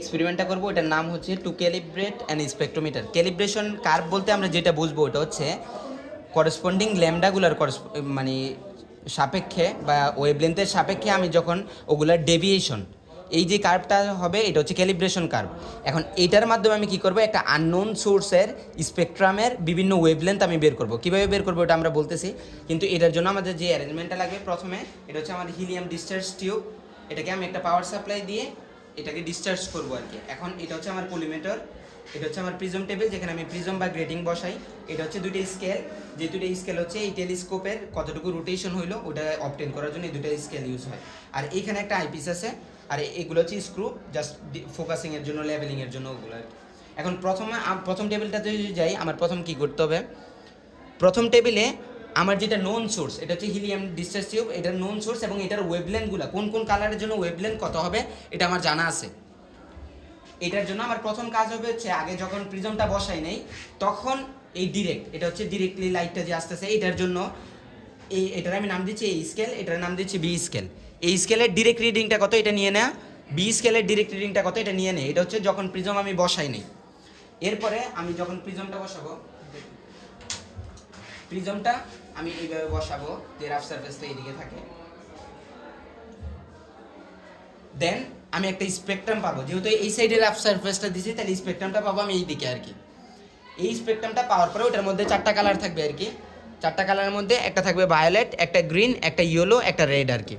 এক্সপেরিমেন্টটা করব, এটার নাম হচ্ছে to calibrate and spectrometer. Calibration curve বলতে আমরা যেটা বুঝবো ওটা হচ্ছে করসপন্ডিং ল্যামডাগুলার মানে সাপেক্ষে বা ওয়েভলেন্থের সাপেক্ষে আমি যখন ওগুলার ডেভিয়েশন, এই যে কার্ভটা হবে এটা হচ্ছে ক্যালিব্রেশন কার্ভ। এখন এটার মাধ্যমে আমি কি করব, একটা আননোন সোর্সের স্পেকট্রামের বিভিন্ন ওয়েভলেন্থ আমি বের করব। কীভাবে বের করবো এটা আমরা বলতেছি, কিন্তু এটার জন্য আমাদের যে অ্যারেঞ্জমেন্টটা লাগবে, প্রথমে এটা হচ্ছে আমার হিলিয়াম ডিসচার্জ টিউব। এটাকে আমি একটা পাওয়ার সাপ্লাই দিয়ে এটাকে ডিসচার্জ করবো আর কি। এখন এটা হচ্ছে আমার কলিমেটর, এটা হচ্ছে আমার প্রিজম টেবিল যেখানে আমি প্রিজম বা গ্রেটিং বসাই। এটা হচ্ছে দুইটা স্কেল, যে দুইটা স্কেল হচ্ছে এই টেলিস্কোপের কতটুকু রোটেশন হইলো ওটা অবটেন করার জন্য এই দুইটা স্কেল ইউজ হয়। আর এইখানে একটা আইপিস আছে, আর এগুলো হচ্ছে স্ক্রু জাস্ট ফোকাসিংয়ের জন্য, লেভেলিংয়ের জন্য ওগুলো আর কি। এখন প্রথম টেবিলটাতে যদি যাই, আমার প্রথম কী করতে হবে, প্রথম টেবিলে আমার যেটা নোন সোর্স এটা হচ্ছে হিলিয়াম ডিসচার্জ টিউব, এটার নোন সোর্স এবং এটার ওয়েভলেন্থগুলো কোন কোন কালারের জন্য ওয়েভলেন্থ কত হবে এটা আমার জানা আছে। এটার জন্য আমার প্রথম কাজ হবে হচ্ছে আগে যখন প্রিজমটা বসাই নেই তখন এই ডিরেক্ট, এটা হচ্ছে ডিরেক্টলি লাইটটা যে আসতেছে এটার জন্য এটার আমি নাম দিচ্ছি এই স্কেল, এটার নাম দিচ্ছি বি স্কেল। এই স্কেলের ডিরেক্ট রিডিংটা কত এটা নিয়ে নেয়, বি স্কেলের ডিরেক্ট রিডিংটা কত এটা নিয়ে নেয়। এটা হচ্ছে যখন প্রিজম আমি বসাই নেই। এরপরে আমি যখন প্রিজমটা বসাবো, প্রিজমটা আমি এইভাবে বসাবো যে রাফ সারফেসটা এইদিকে থাকে। দেন আমি একটা স্পেকট্রাম পাবো, যেহেতু এই সাইডে রাফ সারফেসটা দিয়েছি তাহলে স্পেকট্রামটা পাবো আমি এই দিকে আর কি। এই স্পেকট্রামটা পাওয়ার পরে ওটার মধ্যে চারটা কালার থাকবে আর কি। চারটা কালারের মধ্যে একটা থাকবে ভায়োলেট, একটা গ্রিন, একটা ইয়েলো, একটা রেড আর কি।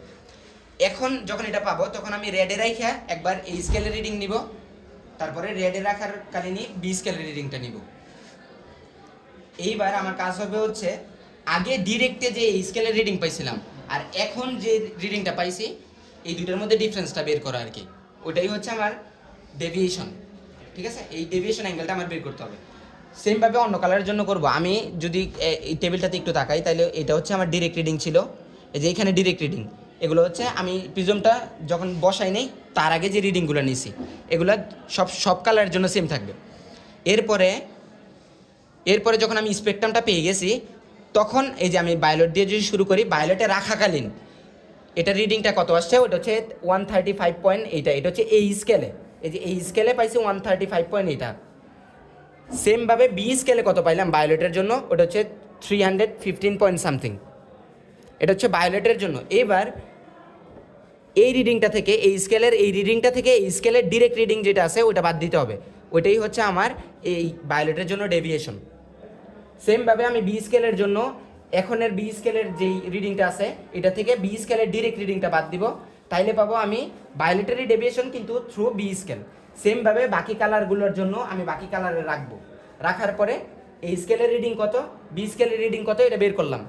এখন যখন এটা পাবো তখন আমি রেডে রাখা একবার এই স্কেলের রিডিং নিব, তারপরে রেডে রাখার কালীনই বি স্কেলের রিডিংটা নিব। এইবার আমার কাজ হবে হচ্ছে আগে ডিরেক্টে যে এই স্কেলের রিডিং পাইছিলাম আর এখন যে রিডিংটা পাইছি এই দুইটার মধ্যে ডিফারেন্সটা বের করা আর কি। ওইটাই হচ্ছে আমার ডেভিয়েশন, ঠিক আছে? এই ডেভিয়েশন অ্যাঙ্গেলটা আমার বের করতে হবে। সেমভাবে অন্য কালারের জন্য করব। আমি যদি এই টেবিলটাতে একটু তাকাই তাহলে এটা হচ্ছে আমার ডিরেক্ট রিডিং ছিল, এই যে এখানে ডিরেক্ট রিডিং। এগুলো হচ্ছে আমি প্রিজমটা যখন বসাই নেই তার আগে যে রিডিংগুলো নিছি এগুলো সব কালারের জন্য সেম থাকবে। এরপরে যখন আমি স্পেকট্রামটা পেয়ে গেছি তখন এই যে আমি ভায়োলেট দিয়ে যদি শুরু করি, ভায়োলেটে রাখাকালীন এটা রিডিংটা কত আসছে, ওটা হচ্ছে 135 এটা হচ্ছে এই স্কেলে, এই যে এই স্কেলে পাইছি 135 সেমভাবে বি স্কেলে কত পাইলাম ভায়োলেটের জন্য, ওটা হচ্ছে 315 সামথিং। এটা হচ্ছে ভায়োলেটের জন্য। এবার এই রিডিংটা থেকে এই রিডিংটা থেকে এই স্কেলের ডিরেক্ট রিডিং যেটা আছে ওটা বাদ দিতে হবে। ওইটাই হচ্ছে আমার এই ভায়োলেটের জন্য ডেভিয়েশন। সেমভাবে আমি বি স্কেলের জন্য এখনের বি স্কেলের যেই রিডিংটা আছে এটা থেকে বি স্কেলের ডিরেক্ট রিডিংটা বাদ দিব, তাইলে পাবো আমি ভায়োলেটেরই ডেভিয়েশন কিন্তু থ্রু বি স্কেল। সেমভাবে বাকি কালারগুলোর জন্য আমি বাকি কালারে রাখবো, রাখার পরে এই স্কেলের রিডিং কত, বি স্কেলের রিডিং কত এটা বের করলাম।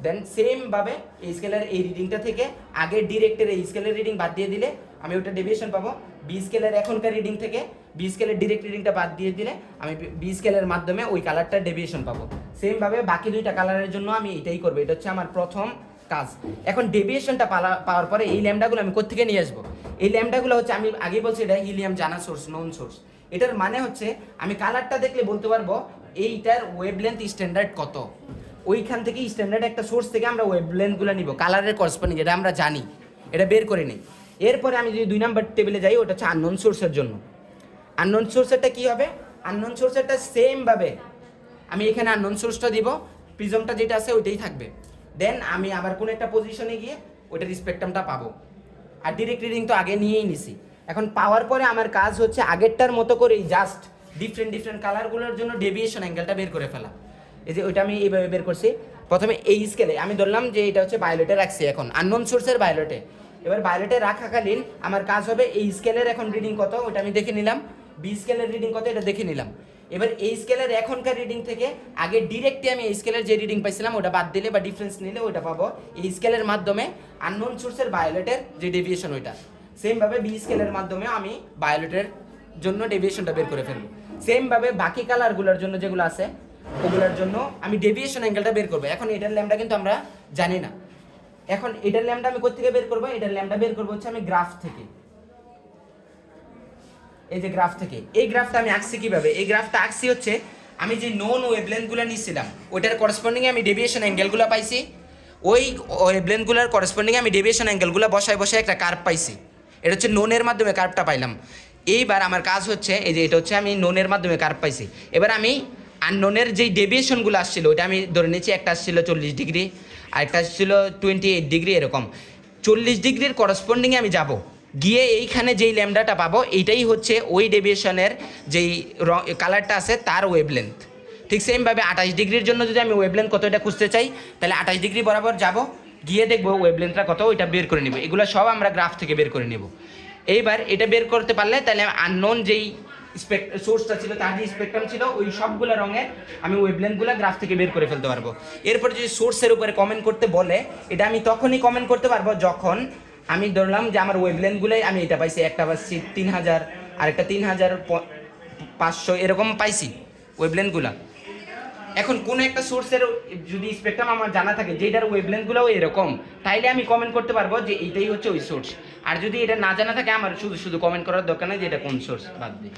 দেন সেমভাবে এই স্কেলের এই রিডিংটা থেকে আগের ডিরেক্টের এই স্কেলের রিডিং বাদ দিয়ে দিলে আমি ওটা ডেভিয়েশন পাবো। বি স্কেলের এখনকার রিডিং থেকে বি স্কেলের ডিরেক্ট রিডিংটা বাদ দিয়ে দিলে আমি বি স্কেলের মাধ্যমে ওই কালারটার ডেভিয়েশন পাবো। সেমভাবে বাকি দুইটা কালারের জন্য আমি এটাই করবো। এটা হচ্ছে আমার প্রথম কাজ। এখন ডেভিয়েশনটা পাওয়ার পরে এই ল্যামডাগুলো আমি কোত্থেকে নিয়ে আসবো? এই ল্যামডাগুলো হচ্ছে আমি আগেই বলছি এটা হিলিয়াম জানা সোর্স, নোন সোর্স। এটার মানে হচ্ছে আমি কালারটা দেখলে বলতে পারবো এইটার ওয়েভলেন্থ স্ট্যান্ডার্ড কত। ওইখান থেকে স্ট্যান্ডার্ড একটা সোর্স থেকে আমরা ওয়েভলেন্থগুলো নিব কালারের করসপন্ডিং, এটা আমরা জানি, এটা বের করে নিই। এরপরে আমি যদি 2 নম্বর টেবিলে যাই, ওটা হচ্ছে আননোন সোর্সের জন্য। আননোন সোর্সেরটা কী হবে? আননোন সোর্সেরটা সেমভাবে আমি এখানে আননোন সোর্সটা দিব, প্রিজমটা যেটা আছে ওইটাই থাকবে। দেন আমি আবার কোনো একটা পজিশনে গিয়ে ওইটার স্পেকট্রামটা পাবো। আর ডিরেক্ট রিডিং তো আগে নিয়েই নিছি। এখন পাওয়ার পরে আমার কাজ হচ্ছে আগেরটার মতো করেই জাস্ট ডিফারেন্ট কালারগুলোর জন্য ডেভিয়েশন অ্যাঙ্গেলটা বের করে ফেলা। এই যে ওইটা আমি এইভাবে বের করছি। প্রথমে এই স্কেলে আমি ধরলাম যে এটা হচ্ছে ভায়োলেটে রাখছি, এখন আননোন সোর্সের ভায়োলেটে। এবার ভায়োলেটে রাখাকালীন আমার কাজ হবে এই স্কেলের এখন রিডিং কত ওটা আমি দেখে নিলাম, বি স্কেলের রিডিং কত এটা দেখে নিলাম। এবার এই স্কেলের এখনকার রিডিং থেকে আগে ডিরেক্টলি আমি এই স্কেলের যে রিডিং পাইছিলাম ওটা বাদ দিলে বা ডিফারেন্স নিলে ওটা পাবো এই স্কেলের মাধ্যমে আননোন সোর্সের ভায়োলেটের যে ডেভিয়েশন ওইটা। সেমভাবে বি স্কেলের মাধ্যমে আমি ভায়োলেটের জন্য ডেভিয়েশনটা বের করে ফেলবো। সেমভাবে বাকি কালারগুলোর জন্য যেগুলো আছে ওগুলোর জন্য আমি ডেভিয়েশন অ্যাঙ্গেলটা বের করবো। এখন এটার ল্যামডা কিন্তু আমরা জানি না। এখন এটার ল্যামডা আমি কোথা থেকে বের করবো? এটার ল্যামডা বের করবো হচ্ছে আমি গ্রাফ থেকে। এই যে গ্রাফ থেকে, এই গ্রাফটা আমি আঁকছি কিভাবে? এই গ্রাফটা আঁকছি হচ্ছে আমি যে নোন ওয়েভলেন্থগুলো নিয়েছিলাম ওইটার করসপন্ডিংয়ে আমি ডেভিয়েশন অ্যাঙ্গেলগুলো পাইছি, ওই ওয়েভলেন্থগুলোর করসপন্ডিংয়ে আমি ডেভিয়েশন অ্যাঙ্গেলগুলো বসায় একটা কার্ভ পাইছি। এটা হচ্ছে নোনের মাধ্যমে কার্ভটা পাইলাম। এইবার আমার কাজ হচ্ছে এই যে এটা হচ্ছে আমি নোনের মাধ্যমে কার্ভ পাইছি। এবার আমি আননোনের যেই ডেভিয়েশনগুলো আসছিল ওইটা আমি ধরে নিচ্ছি, একটা আসছিল 40 ডিগ্রি, আরেকটা আসছিল 28 ডিগ্রি, এরকম 40 ডিগ্রির করসপন্ডিংয়ে আমি যাব, গিয়ে এইখানে যেই ল্যামডাটা পাবো এইটাই হচ্ছে ওই ডেভিয়েশনের যেই কালারটা আছে তার ওয়েভলেন্থ। ঠিক সেমভাবে 28 ডিগ্রির জন্য যদি আমি ওয়েভলেন্থ কত এটা খুঁজতে চাই, তাহলে 28 ডিগ্রি বরাবর যাব, গিয়ে দেখবো ওয়েভলেন্থটা কত, ওইটা বের করে নেব। এগুলো সব আমরা গ্রাফ থেকে বের করে নেব। এইবার এটা বের করতে পারলে তাহলে আননোন যেই সোর্সটা ছিল তার যে স্পেকট্রাম ছিল ওই সবগুলো রঙের আমি ওয়েভলেন্থগুলো গ্রাফ থেকে বের করে ফেলতে পারবো। এরপর যদি সোর্সের উপরে কমেন্ট করতে বলে, এটা আমি তখনই কমেন্ট করতে পারবো যখন আমি ধরলাম যে আমার ওয়েভলেন্থগুলোই আমি এটা পাইছি, একটা পাইছি 3000, আরেকটা 3500, এরকম পাইছি ওয়েভলেন্থগুলো। এখন কোনো একটা সোর্সের যদি স্পেকট্রাম আমার জানা থাকে যেটার ওয়েভলেন্থগুলোও এরকম, তাইলে আমি কমেন্ট করতে পারবো যে এইটাই হচ্ছে ওই সোর্স। আর যদি এটা না জানা থাকে আমার শুধু শুধু কমেন্ট করার দরকার নেই যে এটা কোন সোর্স, বাদ দিই।